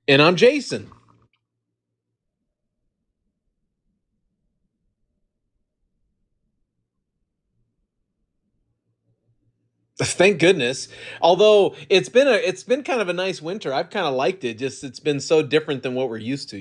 And I'm Jason. Thank goodness. Although it's been kind of a nice winter. I've kind of liked it. Just it's been so different than what we're used to.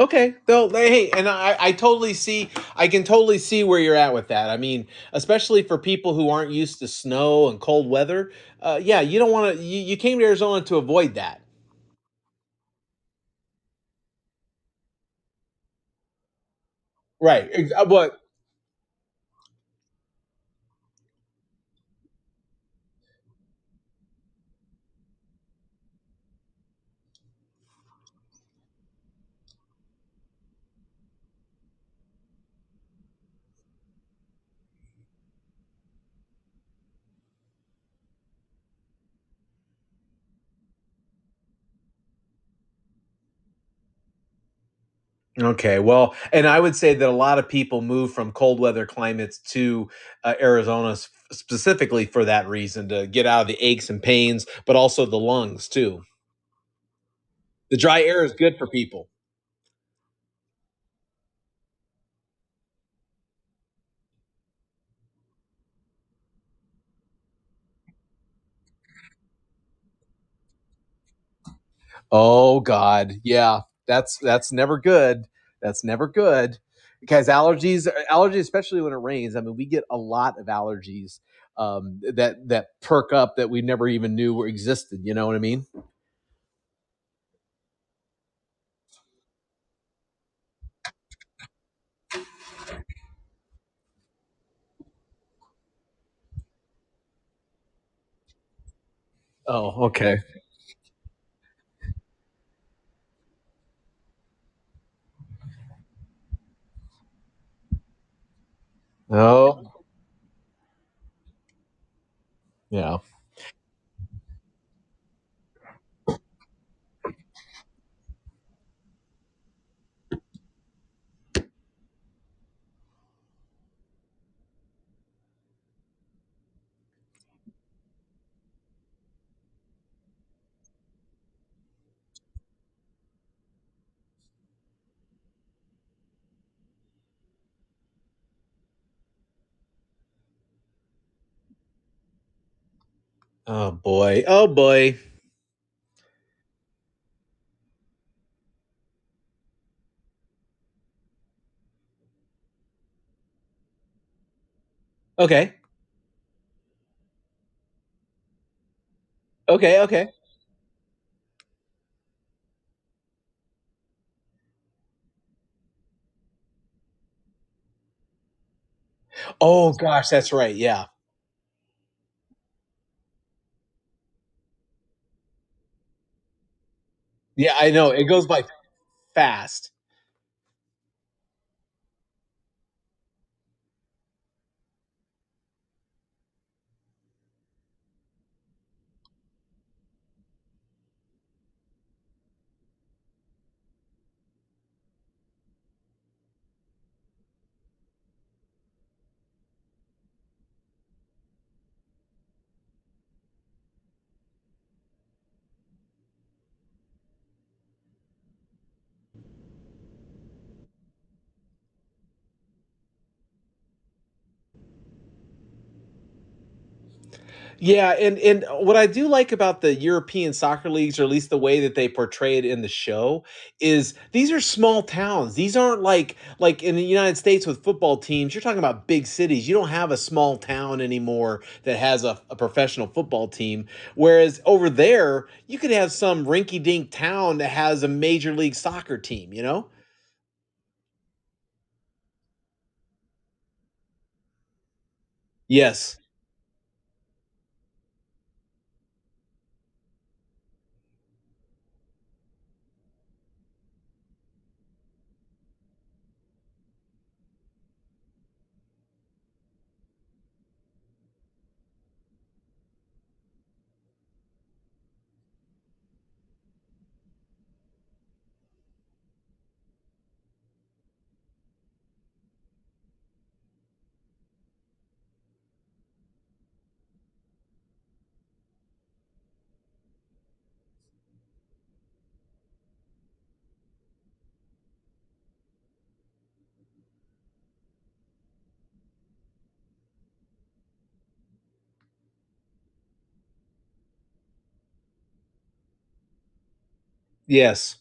Okay. Though hey, and I totally see I can totally see where you're at with that. I mean, especially for people who aren't used to snow and cold weather. Yeah, you don't want to you came to Arizona to avoid that. Right. What Okay, well, and I would say that a lot of people move from cold weather climates to Arizona specifically for that reason to get out of the aches and pains, but also the lungs too. The dry air is good for people. Oh God, yeah, that's never good. That's never good because allergies, especially when it rains. I mean, we get a lot of allergies that perk up that we never even knew were existed. You know what I mean? Oh, okay. Oh, yeah. Oh boy. Oh boy. Okay. Okay. Okay. Oh gosh, that's right. Yeah. Yeah, I know. It goes by fast. Yeah, and what I do like about the European soccer leagues, or at least the way that they portray it in the show, is these are small towns. These aren't like in the United States with football teams. You're talking about big cities. You don't have a small town anymore that has a professional football team. Whereas over there, you could have some rinky-dink town that has a major league soccer team. Yes. Yes.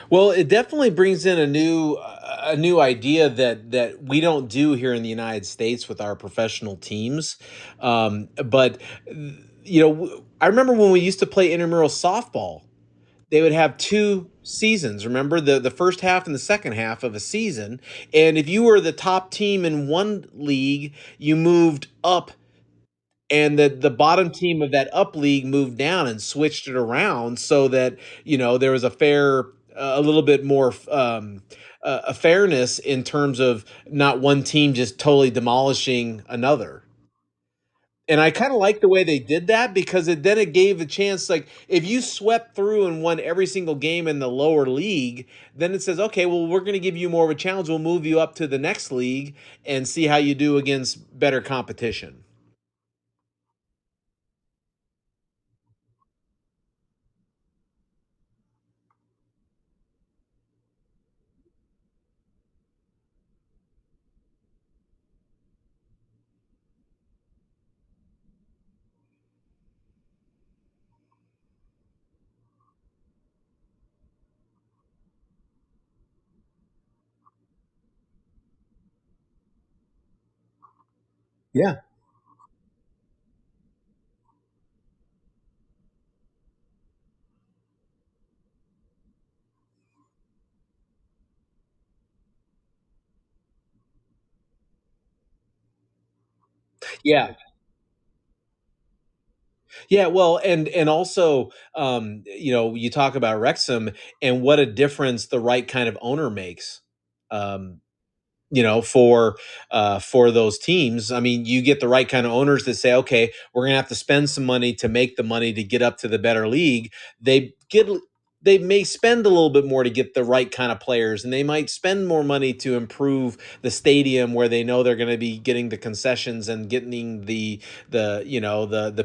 Well, it definitely brings in a new idea that we don't do here in the United States with our professional teams. But I remember when we used to play intramural softball, they would have two seasons. Remember the first half and the second half of a season, and if you were the top team in one league, you moved up, and the bottom team of that up league moved down and switched it around so that there was a fair a little bit more a fairness in terms of not one team just totally demolishing another. And I kind of like the way they did that because it gave a chance. Like if you swept through and won every single game in the lower league, then it says, okay, well, we're going to give you more of a challenge. We'll move you up to the next league and see how you do against better competition. Yeah. Yeah. Yeah, well, and also, you talk about Wrexham and what a difference the right kind of owner makes. Um, for those teams. I mean, you get the right kind of owners that say, okay, we're gonna have to spend some money to make the money to get up to the better league. They may spend a little bit more to get the right kind of players, and they might spend more money to improve the stadium where they know they're going to be getting the concessions and getting the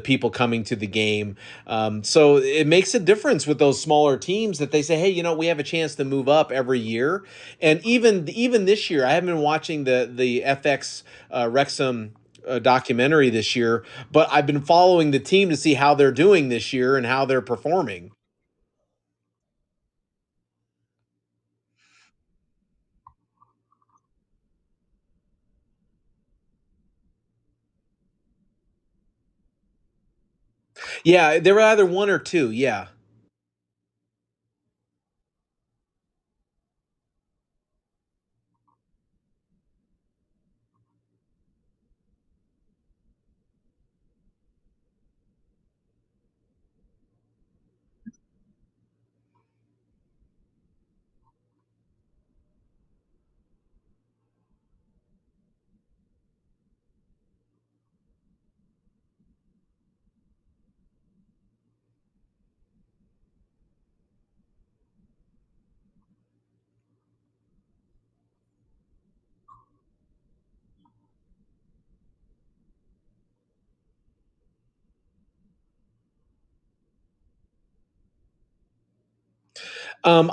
people coming to the game. So it makes a difference with those smaller teams that they say, hey, we have a chance to move up every year. And even this year, I haven't been watching the FX Wrexham documentary this year, but I've been following the team to see how they're doing this year and how they're performing. Yeah, they were either one or two. Yeah.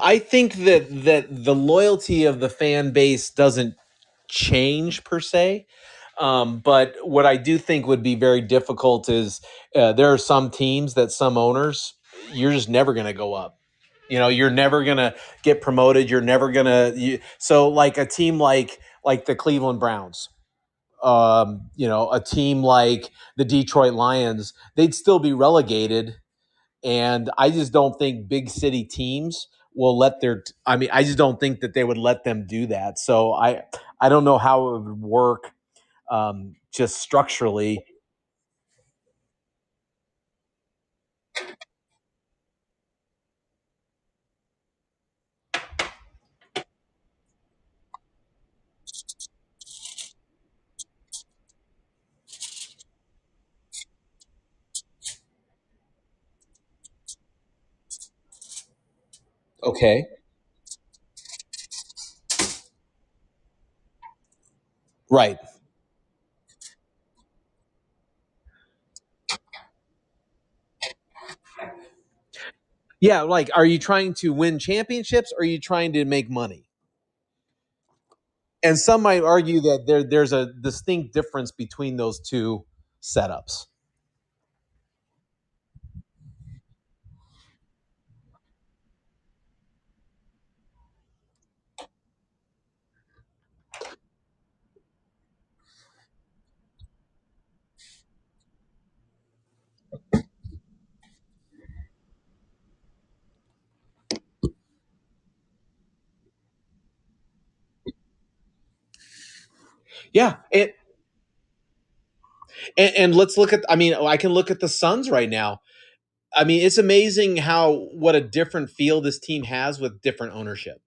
I think that the loyalty of the fan base doesn't change per se. But what I do think would be very difficult is there are some teams that some owners, you're just never going to go up. You're never going to get promoted. You're never going to. So like a team like the Cleveland Browns, a team like the Detroit Lions, they'd still be relegated, and I just don't think big city teams will let I mean, I just don't think that they would let them do that. So I don't know how it would work just structurally. Okay. Right. Yeah, like, are you trying to win championships or are you trying to make money? And some might argue that there's a distinct difference between those two setups. Yeah, and let's look at. I mean, I can look at the Suns right now. I mean, it's amazing how what a different feel this team has with different ownership.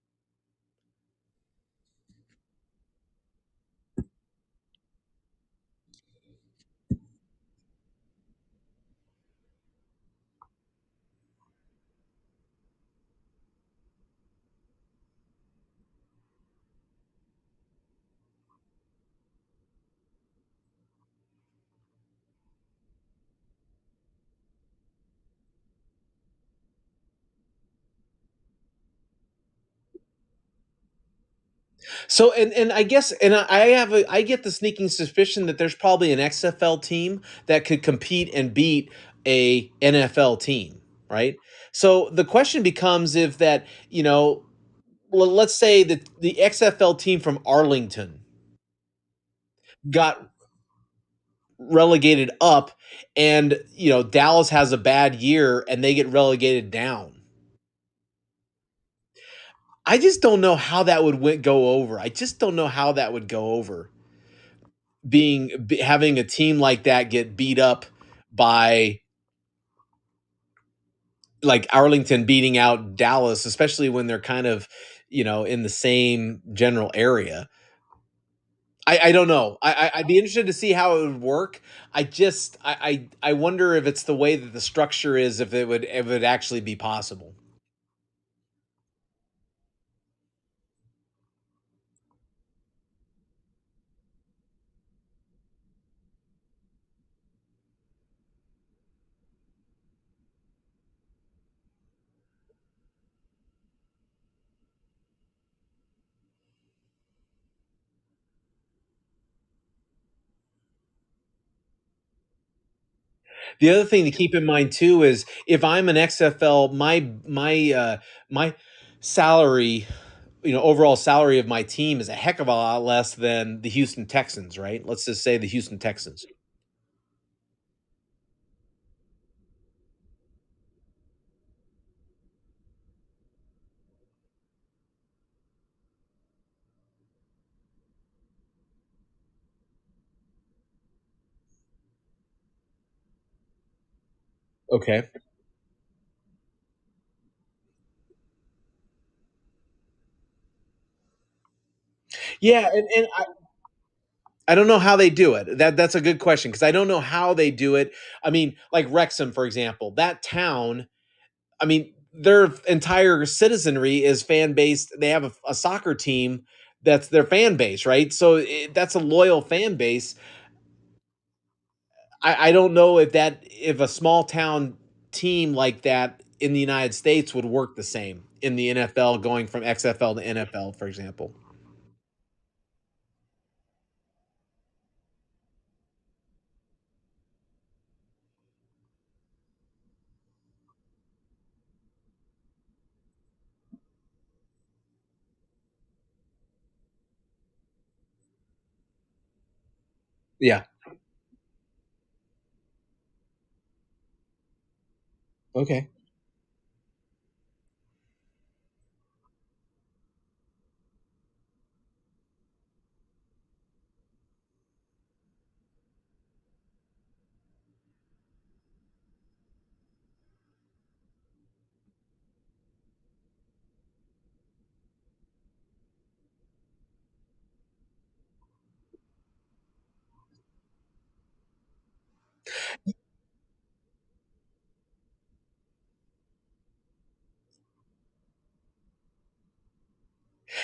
So and I guess and I get the sneaking suspicion that there's probably an XFL team that could compete and beat a NFL team, right? So the question becomes if that, well, let's say that the XFL team from Arlington got relegated up and, Dallas has a bad year and they get relegated down. I just don't know how that would go over. I just don't know how that would go over. Having a team like that get beat up by like Arlington beating out Dallas, especially when they're kind of, in the same general area. I don't know. I'd be interested to see how it would work. I wonder if it's the way that the structure is, if it would actually be possible. The other thing to keep in mind too is if I'm an XFL, my salary, overall salary of my team is a heck of a lot less than the Houston Texans, right? Let's just say the Houston Texans. Okay. Yeah, and I don't know how they do it. That's a good question because I don't know how they do it. I mean, like Wrexham, for example, that town. I mean, their entire citizenry is fan based. They have a soccer team that's their fan base, right? So that's a loyal fan base. I don't know if a small town team like that in the United States would work the same in the NFL, going from XFL to NFL, for example. Yeah. Okay.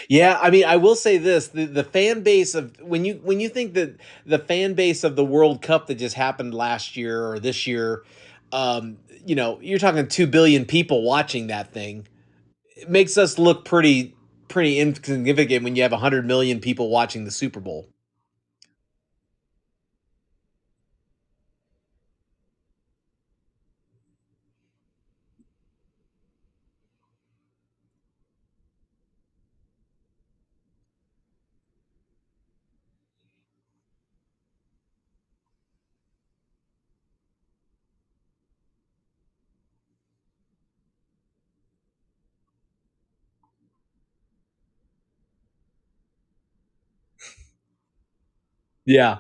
Yeah, I mean, I will say this: the fan base of when you think that the fan base of the World Cup that just happened last year or this year, you're talking 2 billion people watching that thing. It makes us look pretty insignificant when you have 100 million people watching the Super Bowl. Yeah.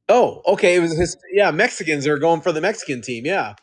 Oh, okay. It was his. Yeah, Mexicans are going for the Mexican team. Yeah.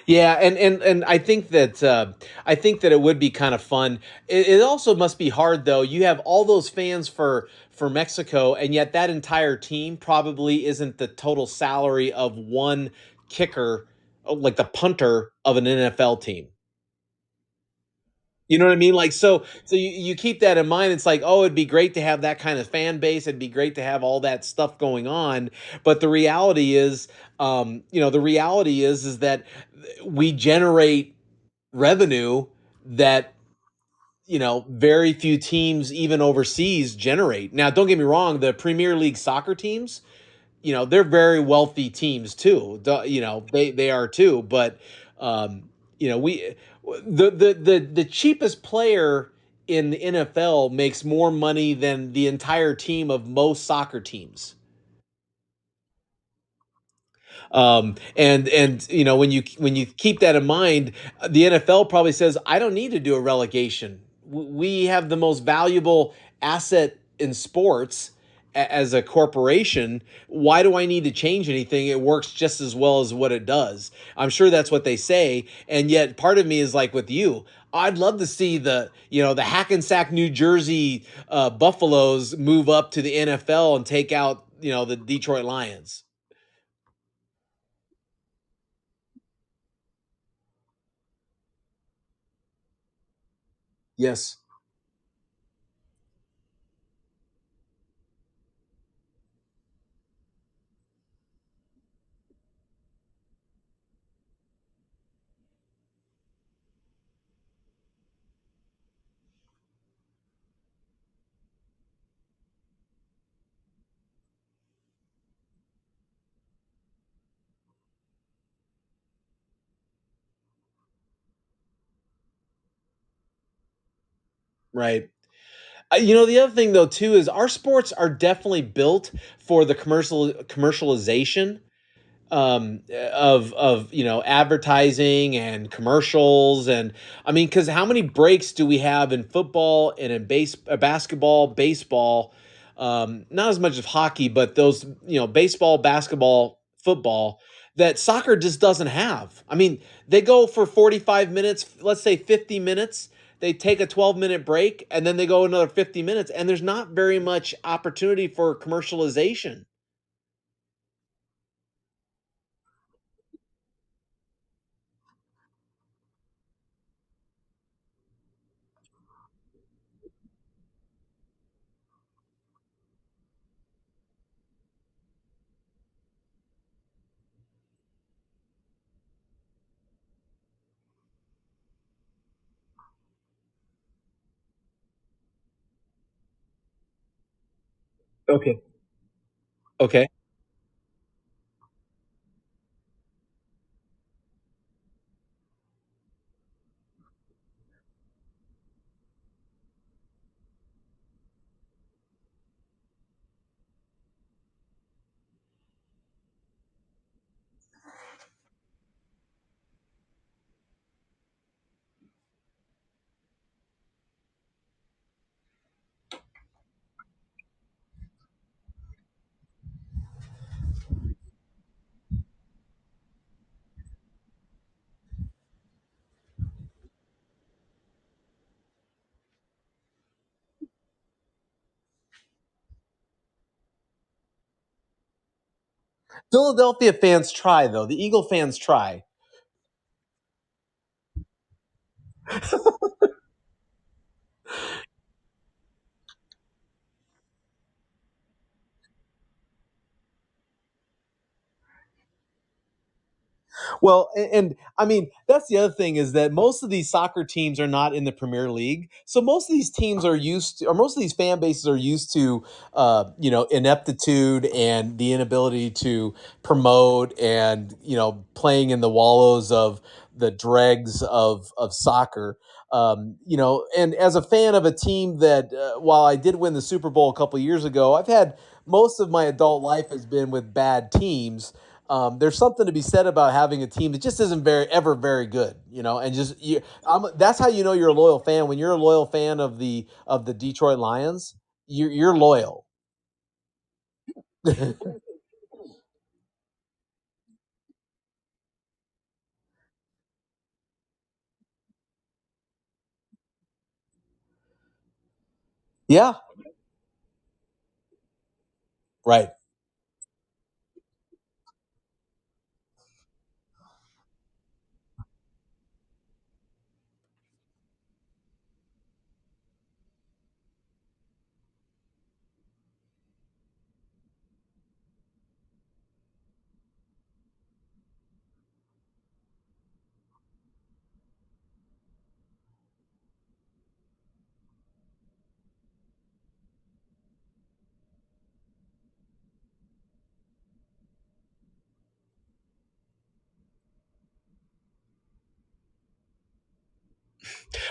Yeah, and I think that it would be kind of fun. It also must be hard though. You have all those fans for Mexico, and yet that entire team probably isn't the total salary of one kicker, like the punter of an NFL team. You know what I mean? Like so you keep that in mind. It's like, oh, it'd be great to have that kind of fan base. It'd be great to have all that stuff going on. But the reality is, the reality is that we generate revenue that very few teams even overseas generate. Now don't get me wrong, the Premier League soccer teams, they're very wealthy teams too. They are too, but we the cheapest player in the NFL makes more money than the entire team of most soccer teams. And when you keep that in mind, the NFL probably says, I don't need to do a relegation. We have the most valuable asset in sports as a corporation. Why do I need to change anything? It works just as well as what it does. I'm sure that's what they say, and yet part of me is like with you. I'd love to see the Hackensack, New Jersey Buffaloes move up to the NFL and take out the Detroit Lions. Yes. Right. The other thing though too is our sports are definitely built for the commercialization of advertising and commercials. And I mean, because how many breaks do we have in football and in basketball, baseball, not as much of hockey, but those baseball, basketball, football, that soccer just doesn't have. I mean, they go for 45 minutes, let's say 50 minutes, they take a 12-minute break, and then they go another 50 minutes, and there's not very much opportunity for commercialization. Okay. Okay. Philadelphia fans try, though. The Eagle fans try. Well, and I mean, that's the other thing is that most of these soccer teams are not in the Premier League. So most of these teams are used to, or most of these fan bases are used to, ineptitude and the inability to promote and, playing in the wallows of the dregs of soccer. And as a fan of a team that, while I did win the Super Bowl a couple years ago, I've had most of my adult life has been with bad teams. There's something to be said about having a team that just isn't very good, and that's how you know you're a loyal fan. When you're a loyal fan of the Detroit Lions, you're loyal. Yeah, right.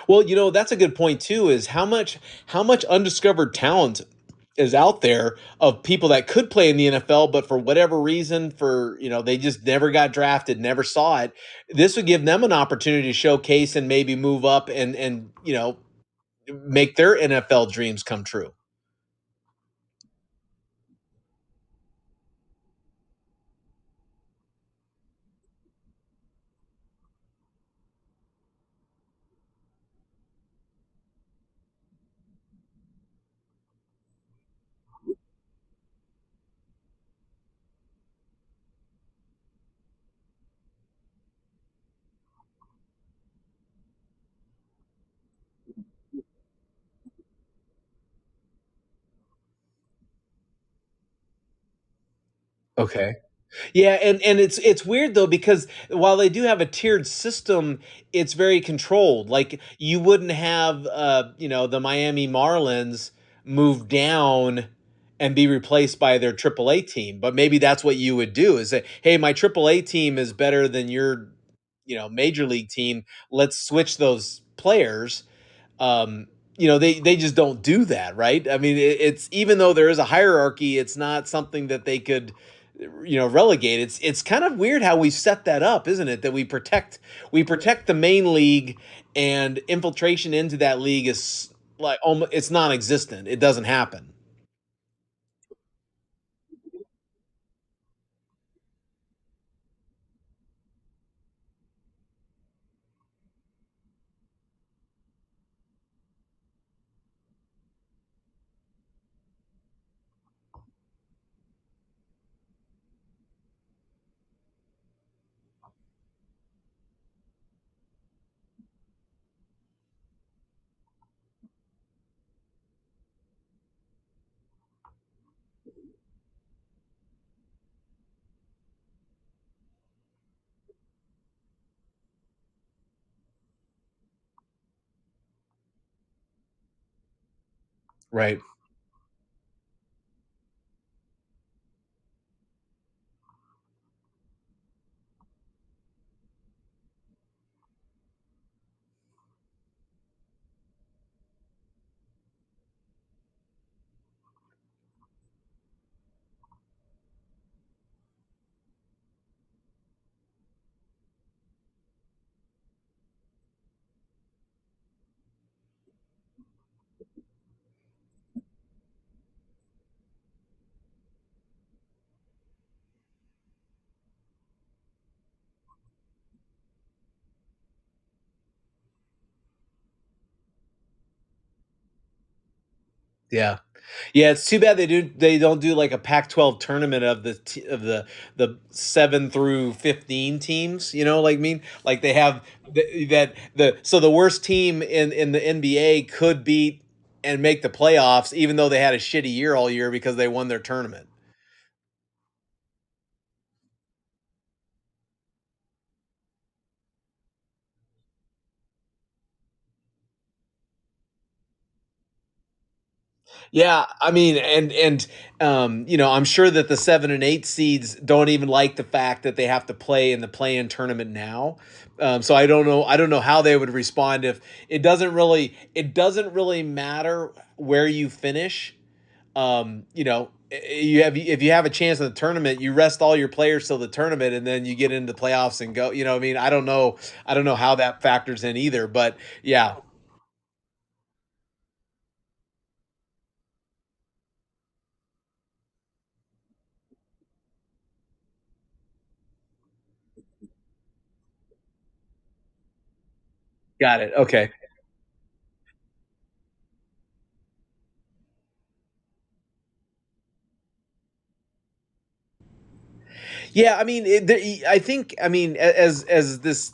Well, that's a good point too. Is how much undiscovered talent is out there of people that could play in the NFL, but for whatever reason, they just never got drafted, never saw it. This would give them an opportunity to showcase and maybe move up and make their NFL dreams come true. Okay. Yeah, and it's weird though because while they do have a tiered system, it's very controlled. Like you wouldn't have the Miami Marlins move down and be replaced by their AAA team, but maybe that's what you would do is say, "Hey, my AAA team is better than your, major league team. Let's switch those players." um they just don't do that, right? I mean, it's even though there is a hierarchy, it's not something that they could relegate. It's kind of weird how we set that up, isn't it, that we protect the main league, and infiltration into that league is like almost it's non-existent. It doesn't happen. Right. Yeah. Yeah, it's too bad they don't do like a Pac-12 tournament of the 7 through 15 teams, like mean like they have that the so the worst team in the NBA could beat and make the playoffs even though they had a shitty year all year because they won their tournament. Yeah, I mean, I'm sure that the 7 and 8 seeds don't even like the fact that they have to play in the play-in tournament now. So I don't know. I don't know how they would respond if it doesn't really matter where you finish. You have if you have a chance in the tournament, you rest all your players till the tournament, and then you get into the playoffs and go. I mean, I don't know. I don't know how that factors in either, but yeah, got it. Okay. Yeah, I mean, I think, I mean, as this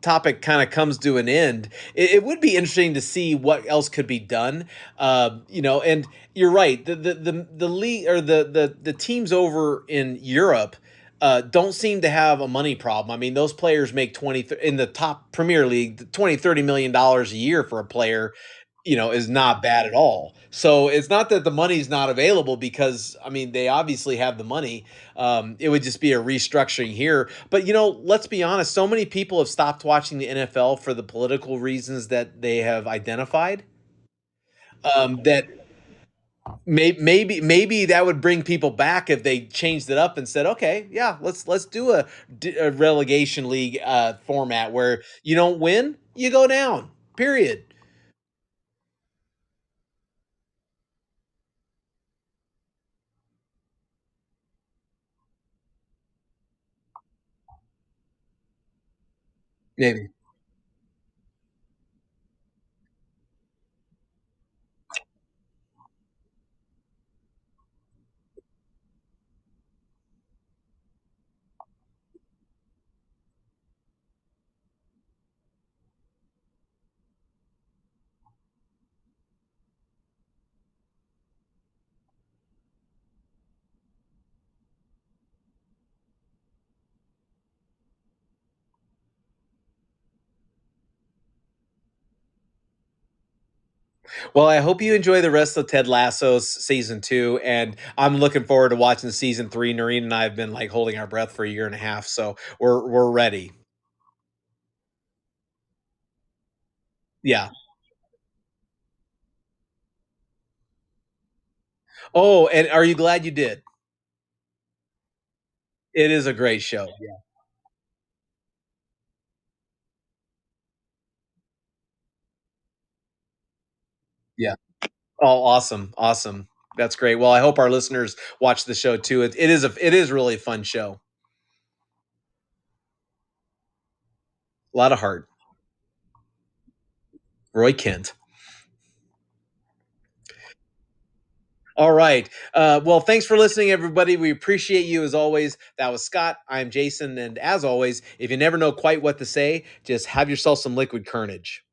topic kind of comes to an end, it would be interesting to see what else could be done. And you're right. The league or the teams over in Europe don't seem to have a money problem. I mean, those players make in the top Premier League, 20-30 million dollars a year for a player. Is not bad at all. So it's not that the money's not available because I mean they obviously have the money. It would just be a restructuring here. But let's be honest. So many people have stopped watching the NFL for the political reasons that they have identified. That maybe that would bring people back if they changed it up and said, okay, yeah, let's do a relegation league format where you don't win, you go down. Period. Maybe. Well, I hope you enjoy the rest of Ted Lasso's season two, and I'm looking forward to watching season three. Noreen and I have been like holding our breath for a year and a half, so we're ready. Yeah. Oh, and are you glad you did? It is a great show. Yeah. Yeah. Oh, awesome, awesome. That's great. Well, I hope our listeners watch the show too. It is really a fun show. A lot of heart. Roy Kent. All right. Well, thanks for listening, everybody. We appreciate you as always. That was Scott. I'm Jason. And as always, if you never know quite what to say, just have yourself some liquid carnage.